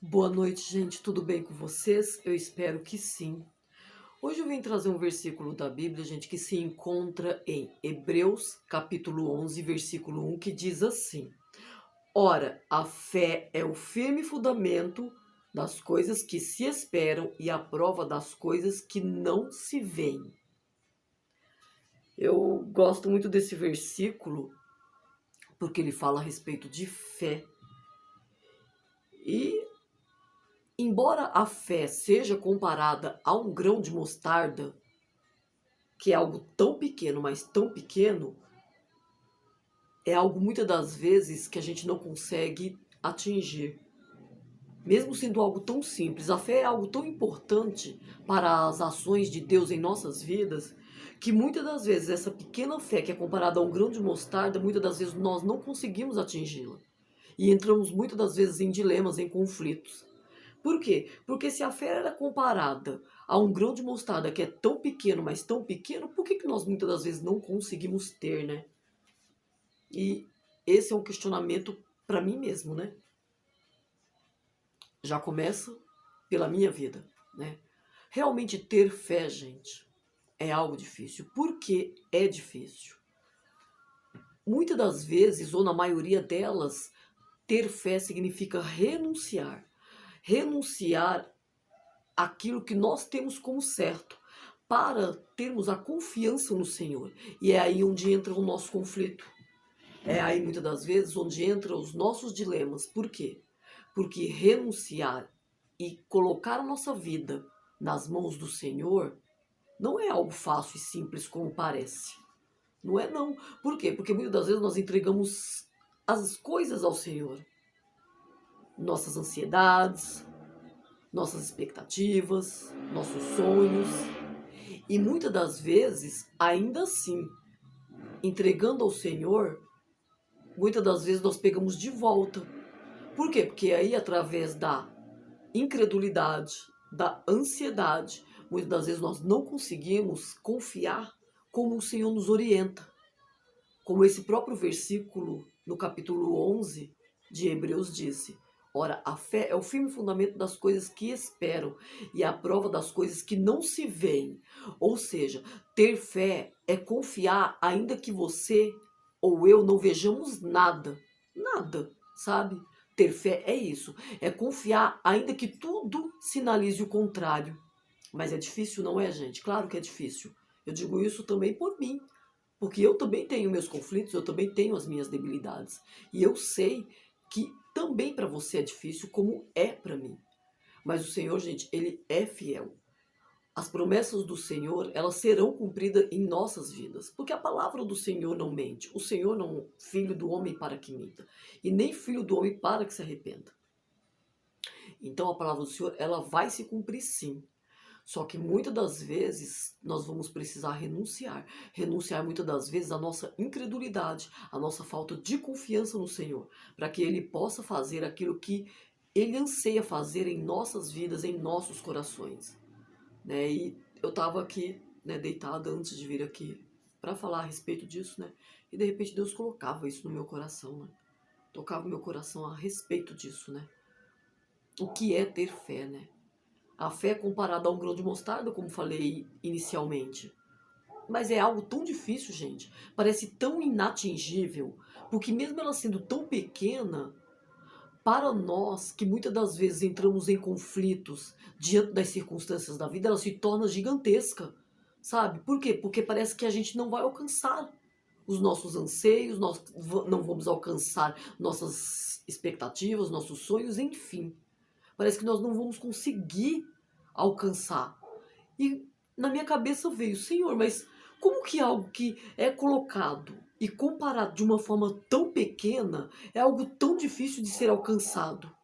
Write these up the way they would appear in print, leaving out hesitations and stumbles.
Boa noite, gente. Tudo bem com vocês? Eu espero que sim. Hoje eu vim trazer um versículo da Bíblia, gente, que se encontra em Hebreus, capítulo 11, versículo 1, que diz assim: Ora, a fé é o firme fundamento das coisas que se esperam e a prova das coisas que não se veem. Eu gosto muito desse versículo porque ele fala a respeito de fé. E embora a fé seja comparada a um grão de mostarda, que é algo tão pequeno, mas tão pequeno, é algo muitas das vezes que a gente não consegue atingir. Mesmo sendo algo tão simples, a fé é algo tão importante para as ações de Deus em nossas vidas, que muitas das vezes essa pequena fé que é comparada a um grão de mostarda, muitas das vezes nós não conseguimos atingi-la. E entramos muitas das vezes em dilemas, em conflitos. Por quê? Porque se a fé era comparada a um grão de mostarda que é tão pequeno, mas tão pequeno, por que nós muitas das vezes não conseguimos ter, né? E esse é um questionamento para mim mesmo, né? Já começa pela minha vida, né? Realmente ter fé, gente, é algo difícil. Por que é difícil? Muitas das vezes, ou na maioria delas, ter fé significa renunciar. Renunciar aquilo que nós temos como certo, para termos a confiança no Senhor. E é aí onde entra o nosso conflito. É aí muitas das vezes onde entram os nossos dilemas. Por quê? Porque renunciar e colocar a nossa vida nas mãos do Senhor não é algo fácil e simples como parece. Não é não. Por quê? Porque muitas das vezes nós entregamos as coisas ao Senhor. Nossas ansiedades, nossas expectativas, nossos sonhos. E muitas das vezes, ainda assim, entregando ao Senhor, muitas das vezes nós pegamos de volta. Por quê? Porque aí, através da incredulidade, da ansiedade, muitas das vezes nós não conseguimos confiar como o Senhor nos orienta. Como esse próprio versículo no capítulo 11 de Hebreus disse: Ora, a fé é o firme fundamento das coisas que esperam e a prova das coisas que não se veem. Ou seja, ter fé é confiar ainda que você ou eu não vejamos nada. Nada, sabe? Ter fé é isso. É confiar ainda que tudo sinalize o contrário. Mas é difícil, não é, gente? Claro que é difícil. Eu digo isso também por mim. Porque eu também tenho meus conflitos, eu também tenho as minhas debilidades. E eu sei que também para você é difícil, como é para mim. Mas o Senhor, gente, ele é fiel. As promessas do Senhor, elas serão cumpridas em nossas vidas. Porque a palavra do Senhor não mente. O Senhor não é filho do homem para que minta. E nem filho do homem para que se arrependa. Então a palavra do Senhor, ela vai se cumprir sim. Só que muitas das vezes nós vamos precisar renunciar. Renunciar muitas das vezes à nossa incredulidade, à nossa falta de confiança no Senhor, para que Ele possa fazer aquilo que Ele anseia fazer em nossas vidas, em nossos corações. Né? E eu estava aqui, né, deitada antes de vir aqui para falar a respeito disso, né? E de repente Deus colocava isso no meu coração, né? Tocava o meu coração a respeito disso, né? O que é ter fé, né? A fé é comparada a um grão de mostarda, como falei inicialmente. Mas é algo tão difícil, gente. Parece tão inatingível. Porque mesmo ela sendo tão pequena, para nós que muitas das vezes entramos em conflitos diante das circunstâncias da vida, ela se torna gigantesca. Sabe? Por quê? Porque parece que a gente não vai alcançar os nossos anseios, nós não vamos alcançar nossas expectativas, nossos sonhos, enfim. Parece que nós não vamos conseguir alcançar. E na minha cabeça veio, Senhor, mas como que algo que é colocado e comparado de uma forma tão pequena é algo tão difícil de ser alcançado?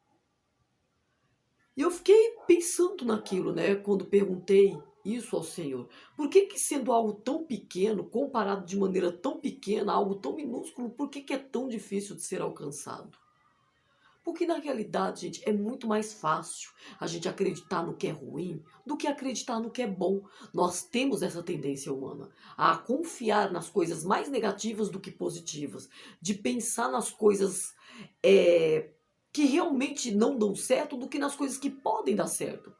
E eu fiquei pensando naquilo, né, quando perguntei isso ao Senhor. Por que que sendo algo tão pequeno, comparado de maneira tão pequena, algo tão minúsculo, por que que é tão difícil de ser alcançado? Porque na realidade, gente, é muito mais fácil a gente acreditar no que é ruim do que acreditar no que é bom. Nós temos essa tendência humana a confiar nas coisas mais negativas do que positivas, de pensar nas coisas é, que realmente não dão certo do que nas coisas que podem dar certo.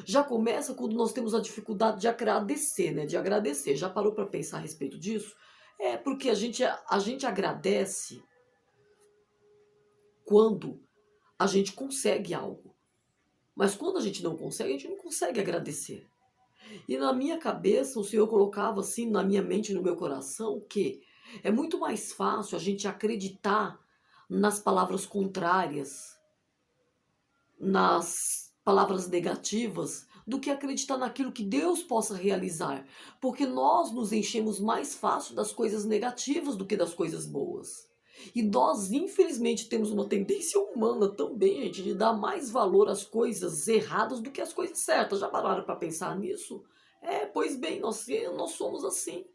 Já começa quando nós temos a dificuldade de agradecer, né? De agradecer. Já parou para pensar a respeito disso? É porque a gente agradece quando a gente consegue algo. Mas quando a gente não consegue, a gente não consegue agradecer. E na minha cabeça, o Senhor colocava assim na minha mente e no meu coração que é muito mais fácil a gente acreditar nas palavras contrárias, nas palavras negativas, do que acreditar naquilo que Deus possa realizar. Porque nós nos enchemos mais fácil das coisas negativas do que das coisas boas. E nós, infelizmente, temos uma tendência humana também, gente, de dar mais valor às coisas erradas do que às coisas certas. Já pararam para pensar nisso? Pois bem, nós somos assim,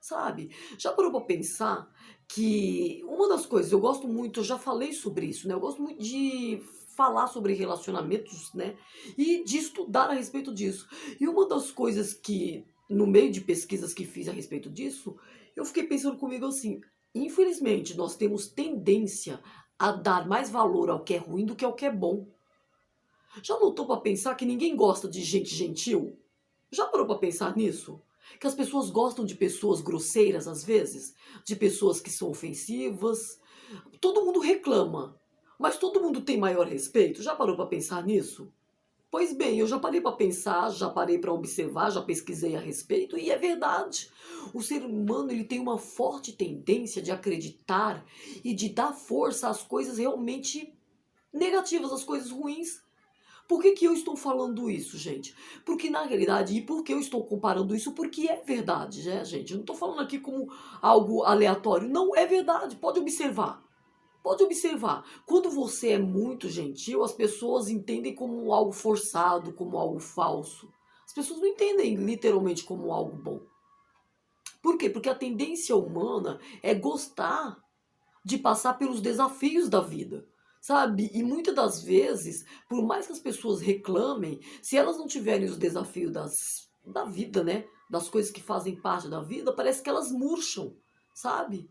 sabe? Já parou para pensar que uma das coisas, eu gosto muito, eu já falei sobre isso, né? Eu gosto muito de falar sobre relacionamentos, né? E de estudar a respeito disso. E uma das coisas que, no meio de pesquisas que fiz a respeito disso, eu fiquei pensando comigo assim, infelizmente, nós temos tendência a dar mais valor ao que é ruim do que ao que é bom. Já notou para pensar que ninguém gosta de gente gentil? Já parou para pensar nisso? Que as pessoas gostam de pessoas grosseiras às vezes, de pessoas que são ofensivas. Todo mundo reclama, mas todo mundo tem maior respeito. Já parou para pensar nisso? Pois bem, eu já parei para pensar, já parei para observar, já pesquisei a respeito e é verdade. O ser humano ele tem uma forte tendência de acreditar e de dar força às coisas realmente negativas, às coisas ruins. Por que que eu estou falando isso, gente? Porque na realidade, e por que eu estou comparando isso? Porque é verdade, né, gente? Eu não estou falando aqui como algo aleatório. Não é verdade, pode observar. Pode observar, quando você é muito gentil, as pessoas entendem como algo forçado, como algo falso. As pessoas não entendem literalmente como algo bom. Por quê? Porque a tendência humana é gostar de passar pelos desafios da vida, sabe? E muitas das vezes, por mais que as pessoas reclamem, se elas não tiverem os desafios da vida, né? Das coisas que fazem parte da vida, parece que elas murcham, sabe?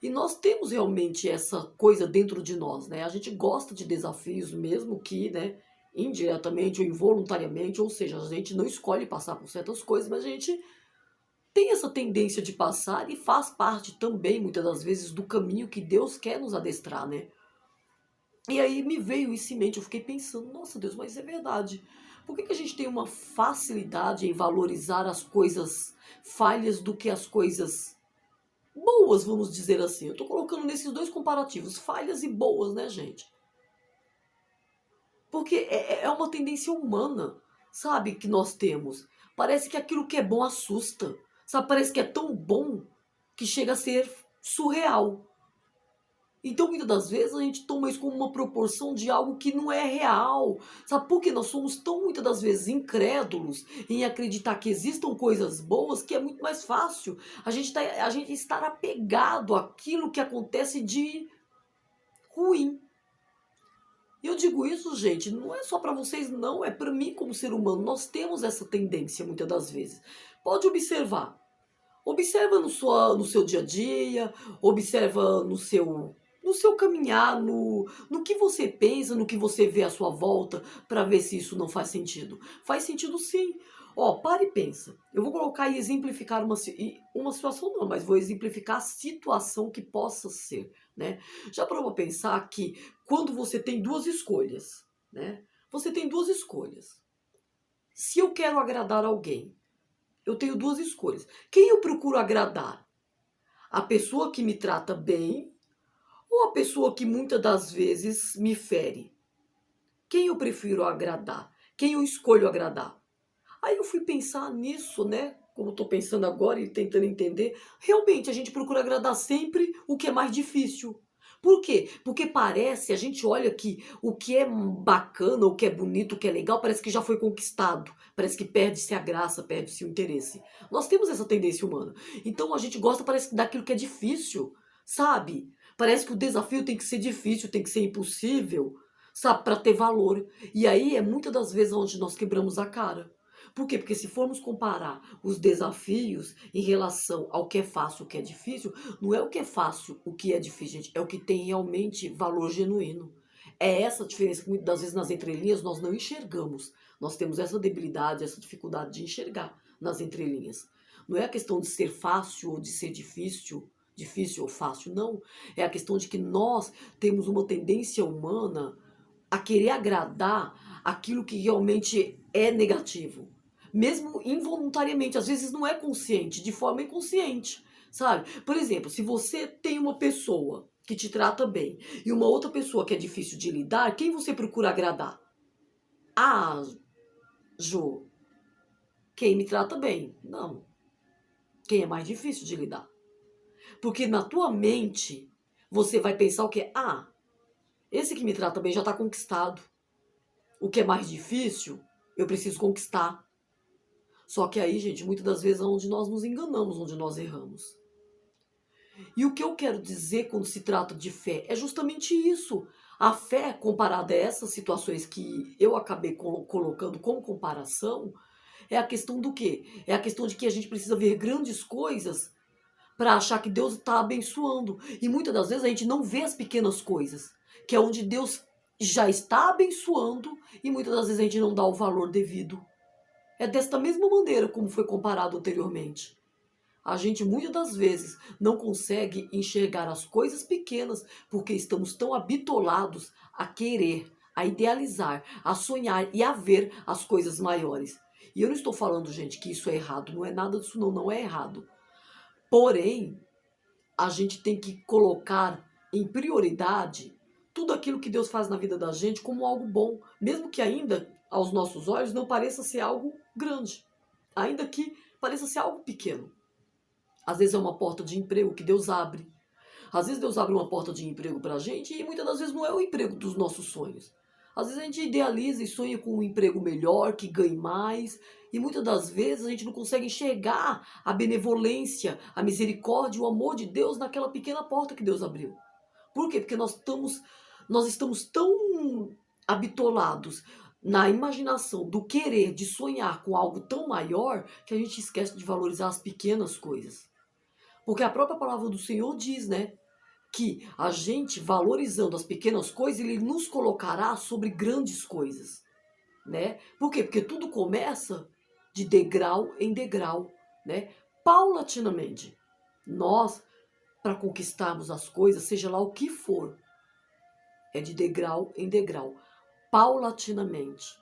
E nós temos realmente essa coisa dentro de nós, né? A gente gosta de desafios, mesmo que, né, indiretamente ou involuntariamente, ou seja, a gente não escolhe passar por certas coisas, mas a gente tem essa tendência de passar e faz parte também, muitas das vezes, do caminho que Deus quer nos adestrar, né? E aí me veio isso em mente, eu fiquei pensando, nossa Deus, mas é verdade. Por que que a gente tem uma facilidade em valorizar as coisas falhas do que as coisas boas, vamos dizer assim? Eu tô colocando nesses dois comparativos, falhas e boas, né, gente? Porque é uma tendência humana, sabe, que nós temos. Parece que aquilo que é bom assusta, sabe? Parece que é tão bom que chega a ser surreal. Então, muitas das vezes, a gente toma isso como uma proporção de algo que não é real. Sabe por quê? Nós somos tão, muitas das vezes, incrédulos em acreditar que existam coisas boas que é muito mais fácil a gente estar apegado àquilo que acontece de ruim. E eu digo isso, gente, não é só para vocês, não. É para mim como ser humano. Nós temos essa tendência, muitas das vezes. Pode observar. Observa no seu dia a dia, observa no seu caminhar, no que você pensa, no que você vê à sua volta, para ver se isso não faz sentido. Faz sentido sim. Ó, para e pensa. Eu vou colocar e exemplificar uma situação não, mas vou exemplificar a situação que possa ser, né? Já parou para pensar que quando você tem duas escolhas, né? Você tem duas escolhas. Se eu quero agradar alguém, eu tenho duas escolhas. Quem eu procuro agradar? A pessoa que me trata bem ou a pessoa que muitas das vezes me fere? Quem eu prefiro agradar? Quem eu escolho agradar? Aí eu fui pensar nisso, né? Como estou pensando agora e tentando entender, realmente a gente procura agradar sempre o que é mais difícil. Por quê? Porque parece, a gente olha que o que é bacana, o que é bonito, o que é legal, parece que já foi conquistado. Parece que perde-se a graça, perde-se o interesse. Nós temos essa tendência humana. Então a gente gosta, parece que daquilo que é difícil, sabe? Parece que o desafio tem que ser difícil, tem que ser impossível, sabe? Para ter valor. E aí é muitas das vezes onde nós quebramos a cara. Por quê? Porque se formos comparar os desafios em relação ao que é fácil, o que é difícil, não é o que é fácil, o que é difícil, gente, é o que tem realmente valor genuíno. É essa a diferença que muitas das vezes nas entrelinhas nós não enxergamos. Nós temos essa debilidade, essa dificuldade de enxergar nas entrelinhas. Não é a questão de ser fácil ou de ser difícil, difícil ou fácil, não. É a questão de que nós temos uma tendência humana a querer agradar aquilo que realmente é negativo. Mesmo involuntariamente, às vezes não é consciente, de forma inconsciente, sabe? Por exemplo, se você tem uma pessoa que te trata bem e uma outra pessoa que é difícil de lidar, quem você procura agradar? Ah, Jô, quem me trata bem? Não. Quem é mais difícil de lidar? Porque na tua mente, você vai pensar o quê? Ah, esse que me trata bem já está conquistado. O que é mais difícil, eu preciso conquistar. Só que aí, gente, muitas das vezes é onde nós nos enganamos, onde nós erramos. E o que eu quero dizer quando se trata de fé é justamente isso. A fé, comparada a essas situações que eu acabei colocando como comparação, é a questão do quê? É a questão de que a gente precisa ver grandes coisas para achar que Deus está abençoando. E muitas das vezes a gente não vê as pequenas coisas, que é onde Deus já está abençoando e muitas das vezes a gente não dá o valor devido. É desta mesma maneira como foi comparado anteriormente. A gente muitas das vezes não consegue enxergar as coisas pequenas porque estamos tão habitolados a querer, a idealizar, a sonhar e a ver as coisas maiores. E eu não estou falando, gente, que isso é errado, não é nada disso não, não é errado. Porém, a gente tem que colocar em prioridade tudo aquilo que Deus faz na vida da gente como algo bom, mesmo que ainda aos nossos olhos não pareça ser algo grande, ainda que pareça ser algo pequeno. Às vezes é uma porta de emprego que Deus abre. Às vezes Deus abre uma porta de emprego para a gente e muitas das vezes não é o emprego dos nossos sonhos. Às vezes a gente idealiza e sonha com um emprego melhor, que ganhe mais, e muitas das vezes a gente não consegue enxergar a benevolência, a misericórdia, o amor de Deus naquela pequena porta que Deus abriu. Por quê? Porque nós estamos tão habitolados na imaginação do querer, de sonhar com algo tão maior, que a gente esquece de valorizar as pequenas coisas. Porque a própria palavra do Senhor diz, né? Que a gente, valorizando as pequenas coisas, ele nos colocará sobre grandes coisas, né? Por quê? Porque tudo começa de degrau em degrau, né? Paulatinamente. Nós, para conquistarmos as coisas, seja lá o que for, é de degrau em degrau, paulatinamente.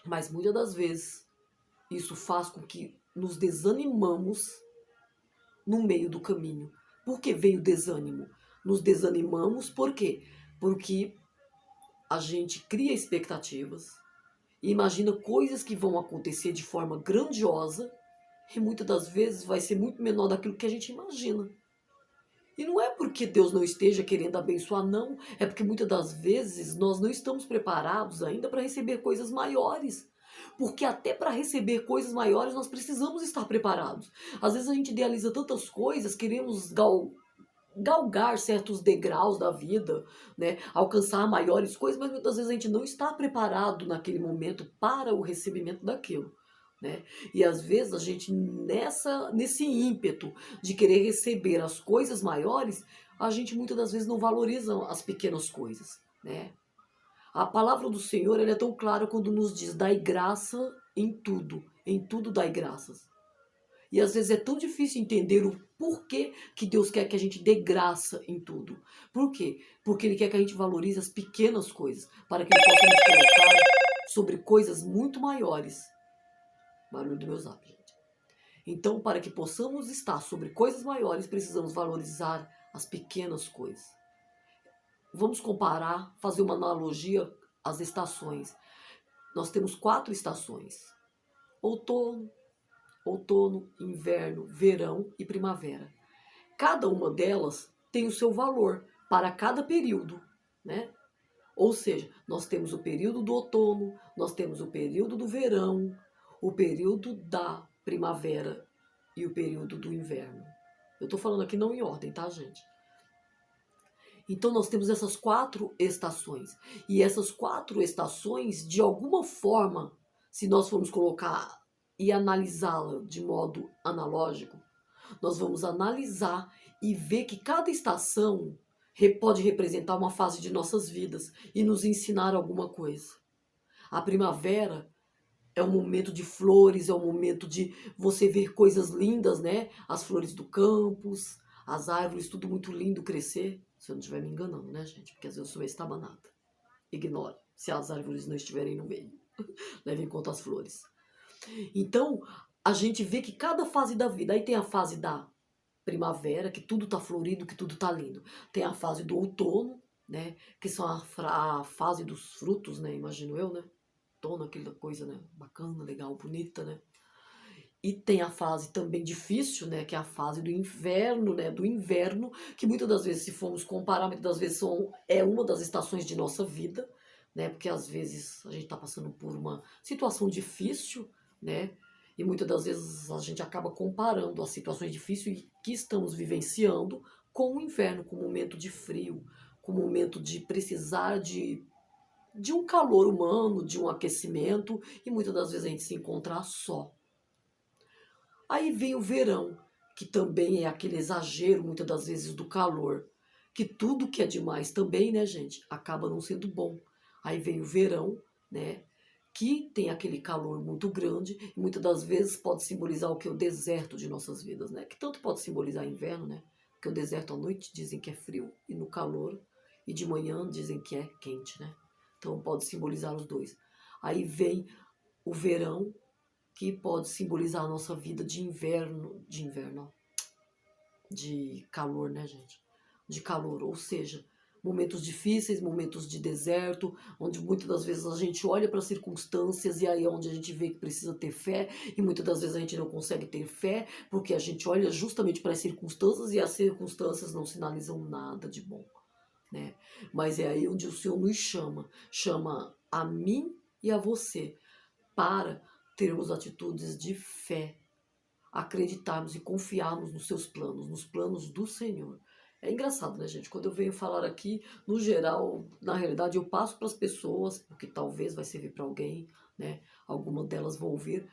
Mas muitas das vezes, isso faz com que nos desanimamos no meio do caminho. Por que veio o desânimo? Nos desanimamos por quê? Porque a gente cria expectativas e imagina coisas que vão acontecer de forma grandiosa e muitas das vezes vai ser muito menor daquilo que a gente imagina. E não é porque Deus não esteja querendo abençoar, não. É porque muitas das vezes nós não estamos preparados ainda para receber coisas maiores. Porque até para receber coisas maiores nós precisamos estar preparados. Às vezes a gente idealiza tantas coisas, queremos galgar certos degraus da vida, né? Alcançar maiores coisas, mas muitas vezes a gente não está preparado naquele momento para o recebimento daquilo. Né? E às vezes a gente, nesse ímpeto de querer receber as coisas maiores, a gente muitas das vezes não valoriza as pequenas coisas. Né? A palavra do Senhor ela é tão clara quando nos diz: dai graça em tudo dai graças. E às vezes é tão difícil entender o porquê que Deus quer que a gente dê graça em tudo. Por quê? Porque Ele quer que a gente valorize as pequenas coisas, para que Ele possa nos colocar sobre coisas muito maiores. Barulho do meu zap, gente. Então, para que possamos estar sobre coisas maiores, precisamos valorizar as pequenas coisas. Vamos comparar, fazer uma analogia às estações. Nós temos 4 estações: outono, inverno, verão e primavera. Cada uma delas tem o seu valor para cada período, né? Ou seja, nós temos o período do outono, nós temos o período do verão, o período da primavera e o período do inverno. Eu estou falando aqui não em ordem, tá, gente? Então nós temos essas 4 estações. E essas 4 estações, de alguma forma, se nós formos colocar e analisá-la de modo analógico, nós vamos analisar e ver que cada estação pode representar uma fase de nossas vidas e nos ensinar alguma coisa. A primavera é um momento de flores, é um momento de você ver coisas lindas, né? As flores do campus, as árvores, tudo muito lindo crescer. Se eu não estiver me enganando, né, gente? Porque às vezes eu sou estabanada. Ignore se as árvores não estiverem no meio. Leve em conta as flores. Então, a gente vê que cada fase da vida, aí tem a fase da primavera, que tudo tá florido, que tudo tá lindo. Tem a fase do outono, né? Que são a fase dos frutos, né? Imagino eu, né? Outono, aquela coisa, né? Bacana, legal, bonita, né? E tem a fase também difícil, né? Que é a fase do inverno, né? Do inverno, que muitas das vezes, se formos comparar, muitas das vezes é uma das estações de nossa vida, né? Porque às vezes a gente está passando por uma situação difícil, né? E muitas das vezes a gente acaba comparando as situações difíceis que estamos vivenciando com o inverno, com o momento de frio, com o momento de precisar de um calor humano, de um aquecimento, e muitas das vezes a gente se encontra só. Aí vem o verão, que também é aquele exagero, muitas das vezes, do calor. Que tudo que é demais também, né, gente, acaba não sendo bom. Aí vem o verão, né, que tem aquele calor muito grande e muitas das vezes pode simbolizar o que? O deserto de nossas vidas, né? Que tanto pode simbolizar inverno, né? Porque o deserto à noite dizem que é frio e no calor, e de manhã dizem que é quente, né? Então pode simbolizar os dois. Aí vem o verão, que pode simbolizar a nossa vida de inverno, de calor, né, gente? De calor, ou seja, momentos difíceis, momentos de deserto, onde muitas das vezes a gente olha para as circunstâncias e aí é onde a gente vê que precisa ter fé, e muitas das vezes a gente não consegue ter fé, porque a gente olha justamente para as circunstâncias e as circunstâncias não sinalizam nada de bom, né? Mas é aí onde o Senhor nos chama a mim e a você, para termos atitudes de fé, acreditarmos e confiarmos nos seus planos, nos planos do Senhor. É engraçado, né, gente? Quando eu venho falar aqui, no geral, na realidade, eu passo para as pessoas, porque talvez vai servir para alguém, né? Algumas delas vão ouvir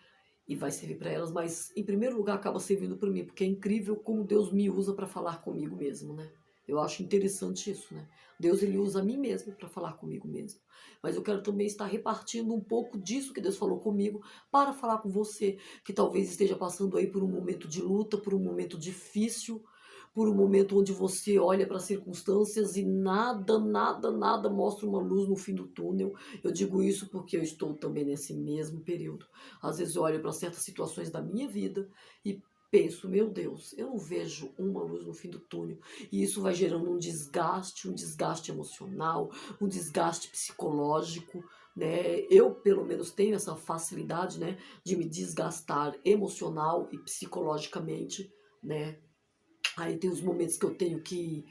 e vai servir para elas, mas em primeiro lugar acaba servindo para mim, porque é incrível como Deus me usa para falar comigo mesmo, né? Eu acho interessante isso, né? Deus, ele usa a mim mesmo para falar comigo mesmo. Mas eu quero também estar repartindo um pouco disso que Deus falou comigo para falar com você, que talvez esteja passando aí por um momento de luta, por um momento difícil, por um momento onde você olha para as circunstâncias e nada mostra uma luz no fim do túnel. Eu digo isso porque eu estou também nesse mesmo período. Às vezes eu olho para certas situações da minha vida e penso, meu Deus, eu não vejo uma luz no fim do túnel. E isso vai gerando um desgaste emocional, um desgaste psicológico, né? Eu, pelo menos, tenho essa facilidade, né, de me desgastar emocional e psicologicamente, né? Aí tem os momentos que eu tenho que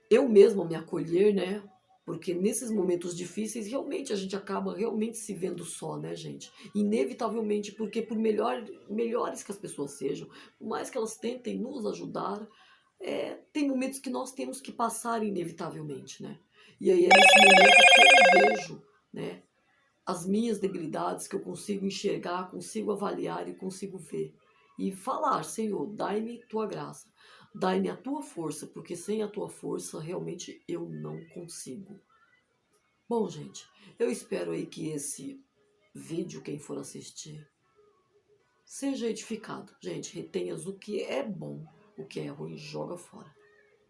eu mesma me acolher, né? Porque nesses momentos difíceis, realmente a gente acaba realmente se vendo só, né, gente? Inevitavelmente, porque por melhores que as pessoas sejam, por mais que elas tentem nos ajudar, tem momentos que nós temos que passar inevitavelmente, né? E aí é nesse momento que eu vejo, né, as minhas debilidades, que eu consigo enxergar, consigo avaliar e consigo ver. E falar, Senhor, dai-me tua graça, dai-me a tua força, porque sem a tua força realmente eu não consigo. Bom, gente, eu espero aí que esse vídeo, quem for assistir, seja edificado. Gente, retenhas o que é bom, o que é ruim, joga fora.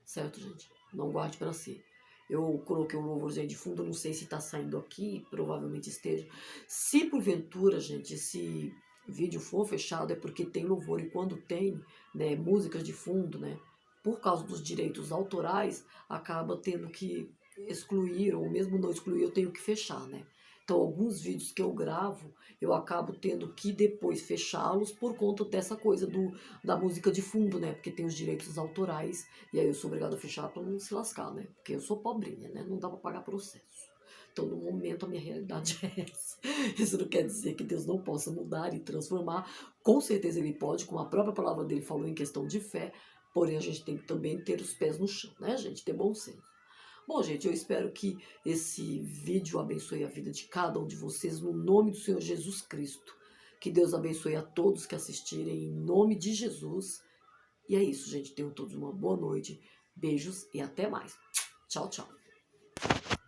Certo, gente? Não guarde para si. Eu coloquei um louvorzinho de fundo, não sei se está saindo aqui, provavelmente esteja. Se porventura, gente, esse vídeo for fechado, é porque tem louvor. E quando tem, né, músicas de fundo, né, por causa dos direitos autorais, acaba tendo que excluir, ou mesmo não excluir, eu tenho que fechar, né? Então, alguns vídeos que eu gravo, eu acabo tendo que depois fechá-los por conta dessa coisa da música de fundo, né? Porque tem os direitos autorais, e aí eu sou obrigada a fechar para não se lascar, né? Porque eu sou pobrinha, né? Não dá para pagar processo. Então, no momento, a minha realidade é essa. Isso não quer dizer que Deus não possa mudar e transformar. Com certeza Ele pode, como a própria palavra dele falou em questão de fé, porém a gente tem que também ter os pés no chão, né, gente? Ter bom senso. Bom, gente, eu espero que esse vídeo abençoe a vida de cada um de vocês, no nome do Senhor Jesus Cristo. Que Deus abençoe a todos que assistirem, em nome de Jesus. E é isso, gente. Tenham todos uma boa noite. Beijos e até mais. Tchau, tchau.